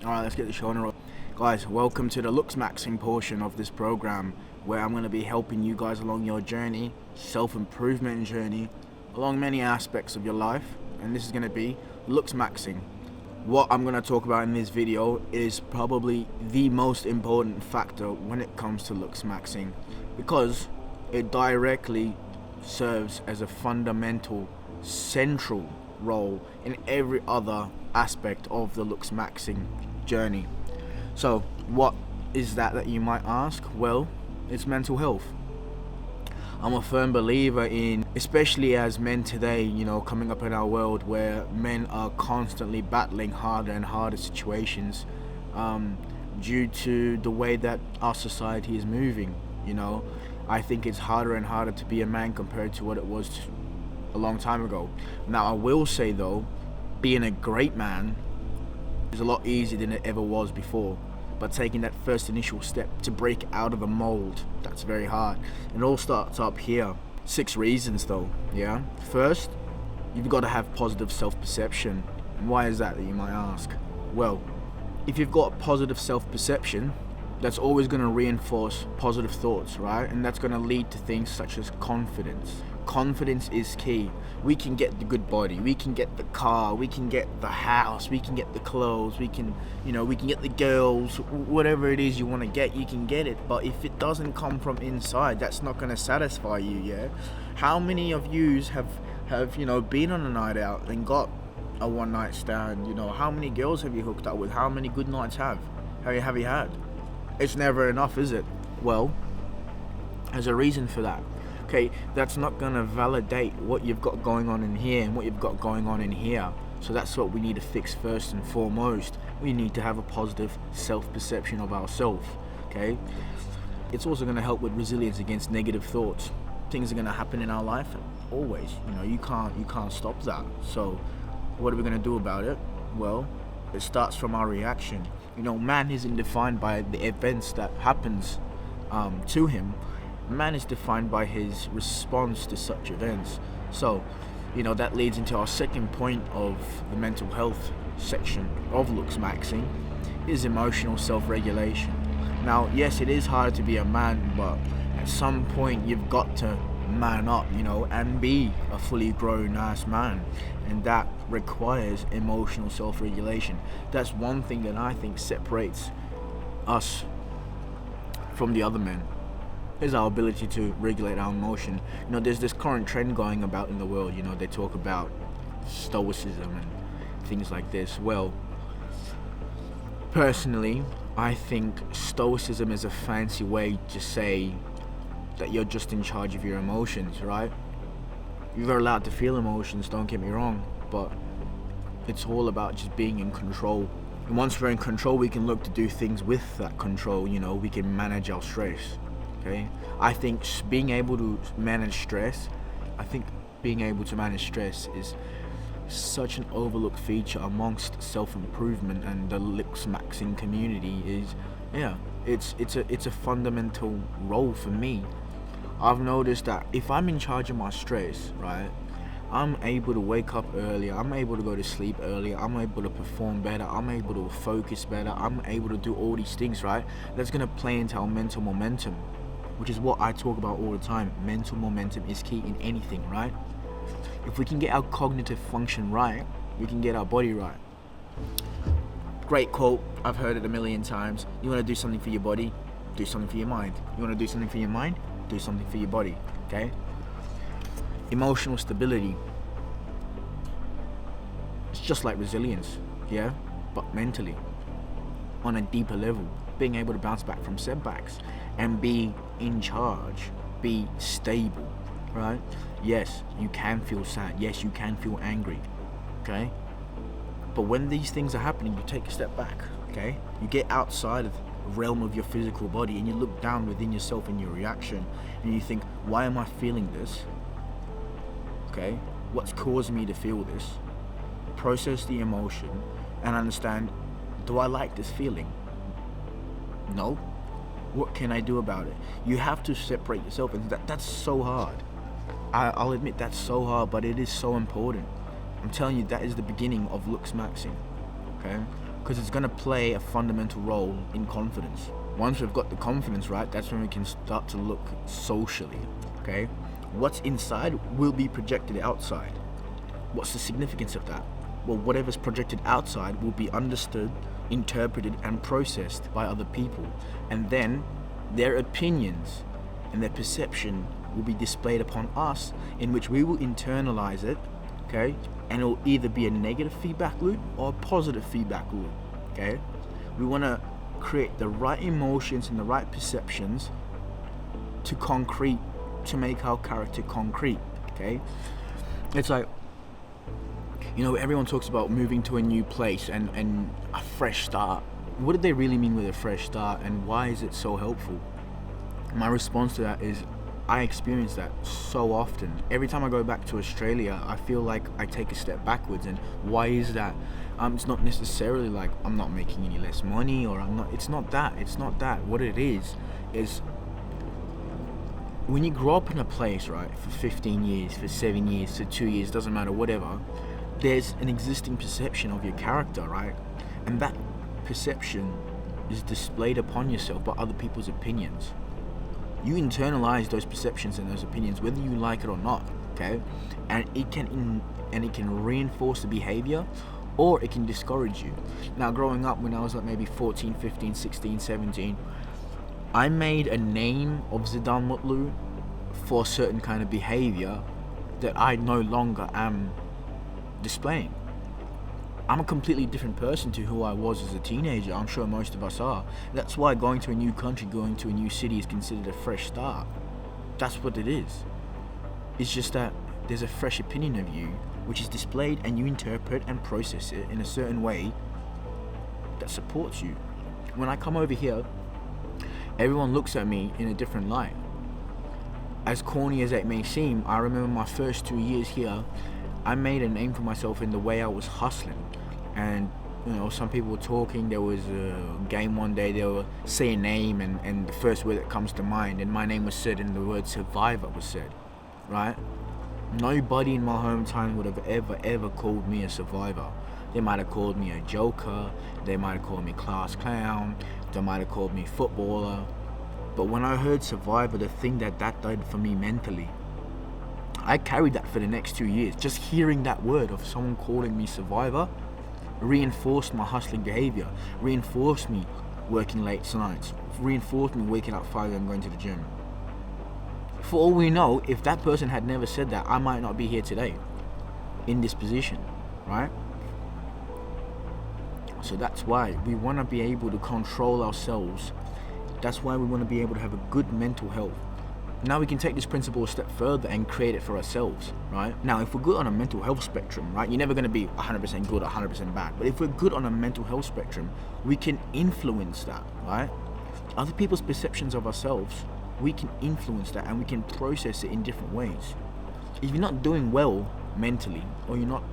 Alright, let's get the show on the road. Guys, welcome to the looks maxing portion of this program, where I'm going to be helping you guys along your journey, self-improvement journey, along many aspects of your life. And this is going to be looks maxing. What I'm going to talk about in this video is probably the most important factor when it comes to looks maxing, because it directly serves as a fundamental, central role in every other aspect of the looks maxing journey. So what is that you might ask? Well, it's mental health. I'm a firm believer in, especially as men today, coming up in our world where men are constantly battling harder and harder situations due to the way that our society is moving. I think it's harder and harder to be a man compared to what it was a long time ago. Now, I will say though, being a great man is a lot easier than it ever was before. But taking that first initial step to break out of the mold, that's very hard. It all starts up here. 6 reasons though, yeah? First, you've got to have positive self-perception. And why is that you might ask? Well, if you've got positive self-perception, that's always going to reinforce positive thoughts, right? And that's going to lead to things such as confidence. Confidence is key. We can get the good body, we can get the car, we can get the house, we can get the clothes, we can get the girls, whatever it is you want to get, you can get it. But if it doesn't come from inside, that's not going to satisfy you, yeah? How many of yous have been on a night out and got a one night stand? How many girls have you hooked up with? How many good nights have you had? It's never enough, is it? Well, there's a reason for that. Okay, that's not going to validate what you've got going on in here and what you've got going on in here. So that's what we need to fix first and foremost. We need to have a positive self-perception of ourselves, okay? It's also going to help with resilience against negative thoughts. Things are going to happen in our life, always. You can't stop that. So what are we going to do about it? Well, it starts from our reaction. Man isn't defined by the events that happens to him. Man is defined by his response to such events. So, that leads into our second point of the mental health section of looks maxing, is emotional self-regulation. Now, yes, it is hard to be a man, but at some point you've got to man up, and be a fully grown ass man. And that requires emotional self-regulation. That's one thing that I think separates us from the other men, is our ability to regulate our emotion. There's this current trend going about in the world. They talk about stoicism and things like this. Well, personally, I think stoicism is a fancy way to say that you're just in charge of your emotions, right? You're allowed to feel emotions, don't get me wrong, but it's all about just being in control. And once we're in control, we can look to do things with that control. We can manage our stress. Okay? I think being able to manage stress is such an overlooked feature amongst self-improvement and the looks maxing community. It's a fundamental role for me. I've noticed that if I'm in charge of my stress, right, I'm able to wake up earlier, I'm able to go to sleep earlier, I'm able to perform better, I'm able to focus better, I'm able to do all these things, right? That's going to play into our mental momentum, which is what I talk about all the time. Mental momentum is key in anything, right? If we can get our cognitive function right, we can get our body right. Great quote, I've heard it a million times. You want to do something for your body, do something for your mind. You want to do something for your mind, do something for your body, okay? Emotional stability. It's just like resilience, yeah? But mentally, on a deeper level. Being able to bounce back from setbacks and be in charge, be stable, right? Yes, you can feel sad. Yes, you can feel angry, okay? But when these things are happening, you take a step back, okay? You get outside of the realm of your physical body and you look down within yourself and your reaction and you think, why am I feeling this? Okay? What's caused me to feel this? Process the emotion and understand, do I like this feeling? No? What can I do about it? You have to separate yourself, and that's so hard. I'll admit that's so hard, but it is so important. I'm telling you, that is the beginning of looks maxing. Okay? because it's going to play a fundamental role in confidence. Once we've got the confidence right, that's when we can start to look socially, okay? What's inside will be projected outside. What's the significance of that? Well, whatever's projected outside will be understood, interpreted, and processed by other people. And then their opinions and their perception will be displayed upon us, in which we will internalize it, okay? And it will either be a negative feedback loop or a positive feedback loop, okay? We want to create the right emotions and the right perceptions to make our character concrete, okay? It's like, everyone talks about moving to a new place and a fresh start. What do they really mean with a fresh start, and why is it so helpful? My response to that is, I experience that so often. Every time I go back to Australia, I feel like I take a step backwards. And why is that? It's not necessarily like I'm not making any less money, or it's not that. What it is when you grow up in a place, right, for 15 years, for 7 years, for 2 years, doesn't matter, whatever, there's an existing perception of your character, right? And that perception is displayed upon yourself by other people's opinions. You internalize those perceptions and those opinions, whether you like it or not, okay? And it can reinforce the behavior, or it can discourage you. Now, growing up, when I was like maybe 14, 15, 16, 17, I made a name of Zidane Mutlu for a certain kind of behavior that I no longer am displaying. I'm a completely different person to who I was as a teenager. I'm sure most of us are. That's why going to a new country, going to a new city is considered a fresh start. That's what it is. It's just that there's a fresh opinion of you, which is displayed, and you interpret and process it in a certain way that supports you. When I come over here, everyone looks at me in a different light. As corny as it may seem, I remember my first 2 years here, I made a name for myself in the way I was hustling. And some people were talking, there was a game one day, they were saying a name, and the first word that comes to mind, and my name was said, and the word survivor was said, right? Nobody in my hometown would have ever called me a survivor. They might have called me a joker, they might have called me class clown, they might have called me footballer. But when I heard survivor, the thing that did for me mentally, I carried that for the next 2 years. Just hearing that word of someone calling me survivor reinforced my hustling behavior, reinforced me working late nights, reinforced me waking up 5 a.m. going to the gym. For all we know, if that person had never said that, I might not be here today in this position, right? So that's why we want to be able to control ourselves. That's why we want to be able to have a good mental health. Now we can take this principle a step further and create it for ourselves, right? Now, if we're good on a mental health spectrum, right, you're never going to be 100% good or 100% bad. But if we're good on a mental health spectrum, we can influence that, right? Other people's perceptions of ourselves, we can influence that, and we can process it in different ways. If you're not doing well mentally, or you're not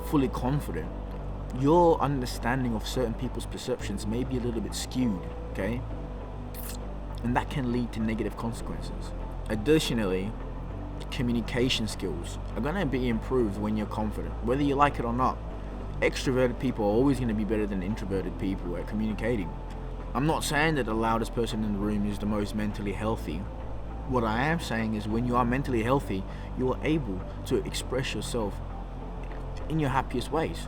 fully confident, your understanding of certain people's perceptions may be a little bit skewed, okay? And that can lead to negative consequences. Additionally, communication skills are going to be improved when you're confident, whether you like it or not. Extroverted people are always going to be better than introverted people at communicating. I'm not saying that the loudest person in the room is the most mentally healthy. What I am saying is, when you are mentally healthy, you are able to express yourself in your happiest ways,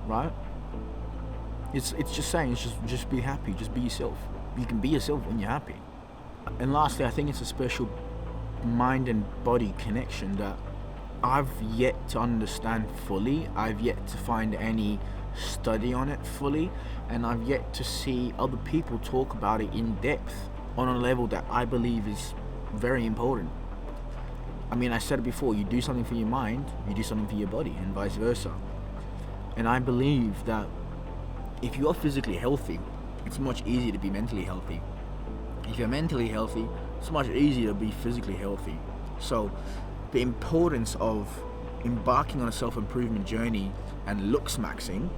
right? It's just saying, just be happy, just be yourself. You can be yourself when you're happy. And lastly, I think it's a special mind and body connection that I've yet to understand fully. I've yet to find any study on it fully, and I've yet to see other people talk about it in depth on a level that I believe is very important. I mean, I said it before, you do something for your mind, you do something for your body, and vice versa. And I believe that if you are physically healthy, it's much easier to be mentally healthy. If you're mentally healthy, it's much easier to be physically healthy. So the importance of embarking on a self-improvement journey and looks maxing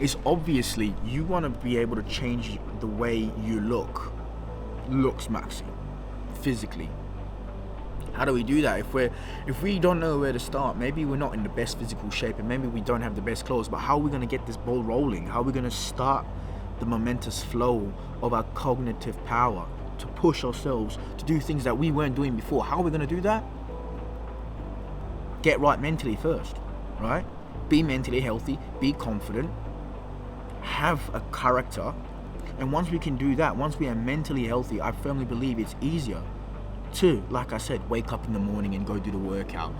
is, obviously you want to be able to change the way you looks maxing physically. How do we do that? If we don't know where to start, maybe we're not in the best physical shape, and maybe we don't have the best clothes, but how are we going to get this ball rolling? How are we going to start the momentous flow of our cognitive power to push ourselves to do things that we weren't doing before? How are we going to do that? Get right mentally first, right? Be mentally healthy, be confident, have a character, and once we can do that, once we are mentally healthy, I firmly believe it's easier to, like I said, wake up in the morning and go do the workout,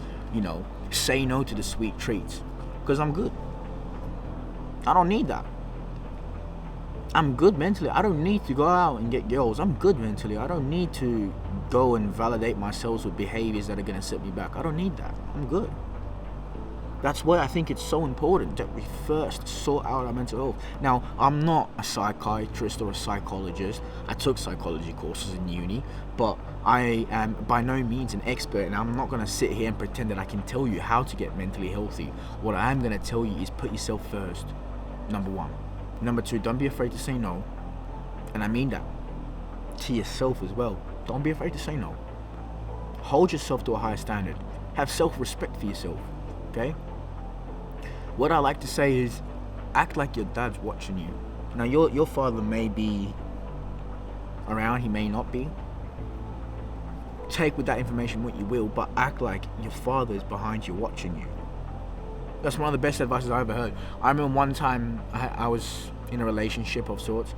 say no to the sweet treats, because I'm good. I don't need that. I'm good mentally. I don't need to go out and get girls. I'm good mentally. I don't need to go and validate myself with behaviors that are going to set me back. I don't need that. I'm good. That's why I think it's so important that we first sort out our mental health. Now, I'm not a psychiatrist or a psychologist. I took psychology courses in uni, but I am by no means an expert, and I'm not going to sit here and pretend that I can tell you how to get mentally healthy. What I am going to tell you is put yourself first, number one. Number two, don't be afraid to say no. And I mean that to yourself as well. Don't be afraid to say no. Hold yourself to a higher standard. Have self-respect for yourself, okay? What I like to say is, act like your dad's watching you. Now, your father may be around, he may not be. Take with that information what you will, but act like your father is behind you watching you. That's one of the best advices I ever heard. I remember one time I was in a relationship of sorts,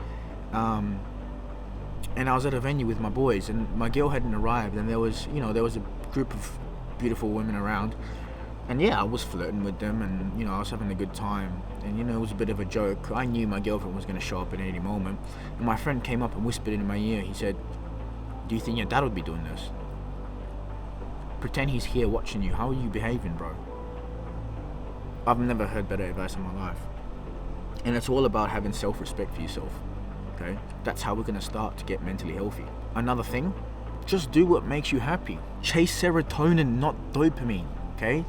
and I was at a venue with my boys, and my girl hadn't arrived, and there was a group of beautiful women around, and I was flirting with them, and I was having a good time, and it was a bit of a joke. I knew my girlfriend was going to show up at any moment, and my friend came up and whispered in my ear. He said, "Do you think your dad would be doing this? Pretend he's here watching you. How are you behaving, bro?" I've never heard better advice in my life. And it's all about having self-respect for yourself, okay? That's how we're going to start to get mentally healthy. Another thing, just do what makes you happy. Chase serotonin, not dopamine, okay?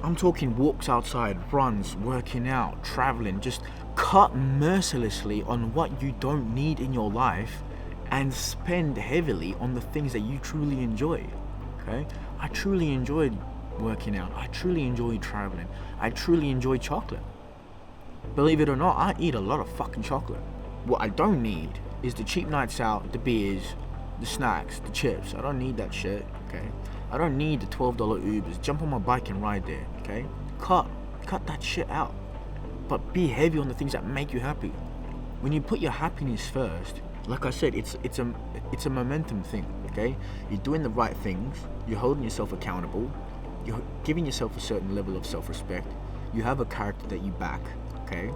I'm talking walks outside, runs, working out, traveling. Just cut mercilessly on what you don't need in your life and spend heavily on the things that you truly enjoy, okay? I truly enjoyed working out. I truly enjoy traveling. I truly enjoy chocolate. Believe it or not, I eat a lot of fucking chocolate. What I don't need is the cheap nights out, the beers, the snacks, the chips. I don't need that shit, okay? I don't need the $12 Ubers. Jump on my bike and ride there, okay? Cut that shit out. But be heavy on the things that make you happy. When you put your happiness first, like I said, it's a momentum thing, okay? You're doing the right things. You're holding yourself accountable. You're giving yourself a certain level of self-respect. You have a character that you back, okay?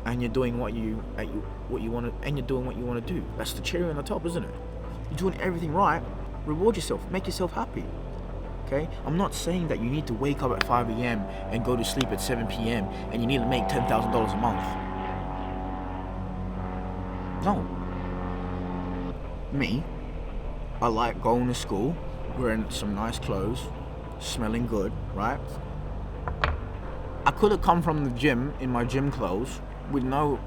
And you're doing what you want to, and you're doing what you want to do. That's the cherry on the top, isn't it? You're doing everything right. Reward yourself. Make yourself happy, okay? I'm not saying that you need to wake up at 5 a.m. and go to sleep at 7 p.m. and you need to make $10,000 a month. No. Me, I like going to school, wearing some nice clothes, smelling good, right? I could have come from the gym in my gym clothes with no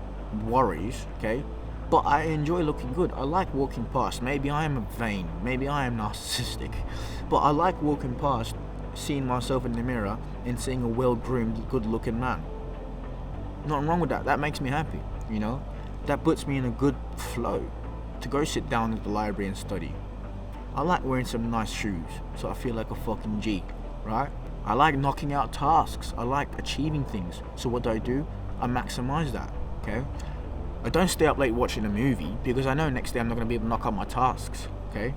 worries, okay? But I enjoy looking good. I like walking past. Maybe I am vain, maybe I am narcissistic, but I like walking past, seeing myself in the mirror and seeing a well-groomed, good-looking man. Nothing wrong with that. That makes me happy, That puts me in a good flow to go sit down at the library and study. I like wearing some nice shoes, so I feel like a fucking G, right? I like knocking out tasks. I like achieving things. So what do? I maximize that, okay? I don't stay up late watching a movie because I know next day I'm not going to be able to knock out my tasks, okay?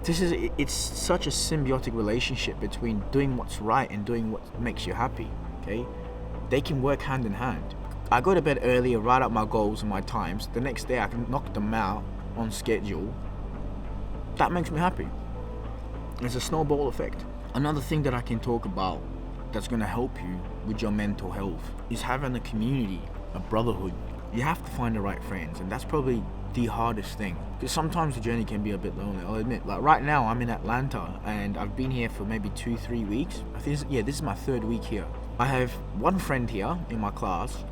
It's such a symbiotic relationship between doing what's right and doing what makes you happy, okay? They can work hand in hand. I go to bed early and write out my goals and my times. The next day I can knock them out on schedule. That makes me happy. It's a snowball effect. Another thing that I can talk about that's going to help you with your mental health is having a community, a brotherhood. You have to find the right friends, and that's probably the hardest thing, because sometimes the journey can be a bit lonely. I'll admit, like right now I'm in Atlanta and I've been here for maybe 2-3 weeks. I think this is my 3rd week here. I have one friend here in my class.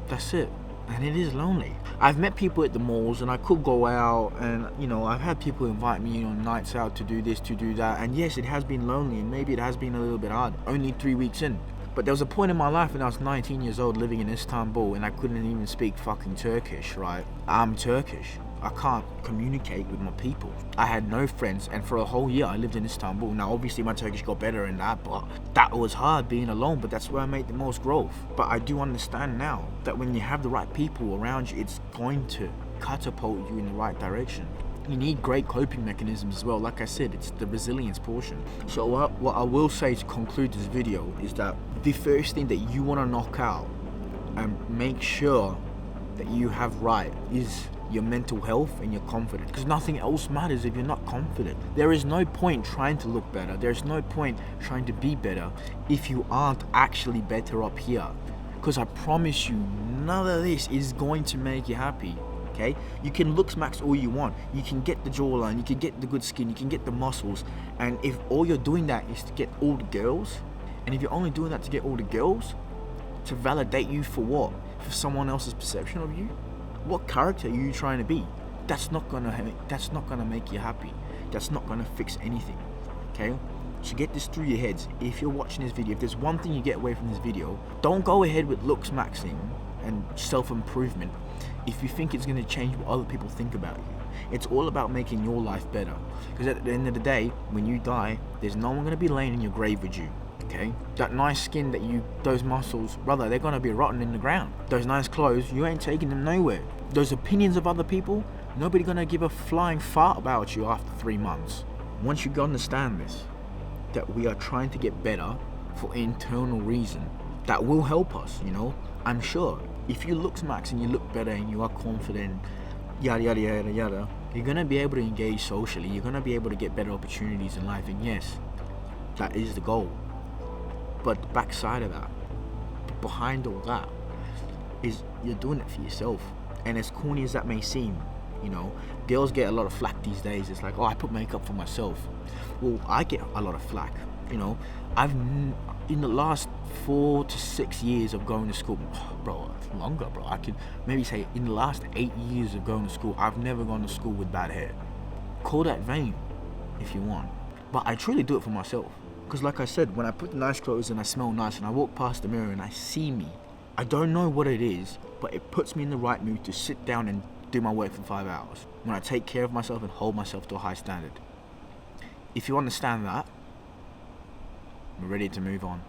That's it. And it is lonely. I've met people at the malls and I could go out and, I've had people invite me on nights out to do this, to do that. And yes, it has been lonely and maybe it has been a little bit hard, only 3 weeks in. But there was a point in my life when I was 19 years old living in Istanbul and I couldn't even speak fucking Turkish, right? I'm Turkish. I can't communicate with my people. I had no friends, and for a whole year I lived in Istanbul. Now obviously my Turkish got better in that, but that was hard being alone, but that's where I made the most growth. But I do understand now that when you have the right people around you, it's going to catapult you in the right direction. You need great coping mechanisms as well. Like I said, it's the resilience portion. So what I will say to conclude this video is that the first thing that you want to knock out and make sure that you have right is your mental health and your confidence, because nothing else matters if you're not confident. There is no point trying to look better, there's no point trying to be better if you aren't actually better up here, because I promise you none of this is going to make you happy. Okay, you can looks max all you want, you can get the jawline, you can get the good skin, you can get the muscles, and if all you're doing that is to get all the girls, and if you're only doing that to get all the girls, to validate you for what? For someone else's perception of you? What character are you trying to be? That's not gonna make you happy. That's not gonna fix anything. Okay? So get this through your heads. If you're watching this video, if there's one thing you get away from this video, don't go ahead with looks maxing and self-improvement if you think it's gonna change what other people think about you. It's all about making your life better. Because at the end of the day, when you die, there's no one gonna be laying in your grave with you. Okay, that nice skin those muscles, brother, they're gonna be rotten in the ground. Those nice clothes, you ain't taking them nowhere. Those opinions of other people, nobody gonna give a flying fart about you after 3 months. Once you understand this, that we are trying to get better for internal reason, that will help us, I'm sure. If you look max and you look better and you are confident, yada yada yada yada, you're gonna be able to engage socially, you're gonna be able to get better opportunities in life, and yes, that is the goal. But the backside of that, behind all that, is you're doing it for yourself. And as corny as that may seem, girls get a lot of flack these days. It's like, oh, I put makeup for myself. Well, I get a lot of flack. I've in the last 4 to 6 years of going to school, bro, longer, bro. I could maybe say in the last 8 years of going to school, I've never gone to school with bad hair. Call that vain if you want, but I truly do it for myself. Because like I said, when I put nice clothes and I smell nice and I walk past the mirror and I see me, I don't know what it is, but it puts me in the right mood to sit down and do my work for 5 hours. When I take care of myself and hold myself to a high standard. If you understand that, I'm ready to move on.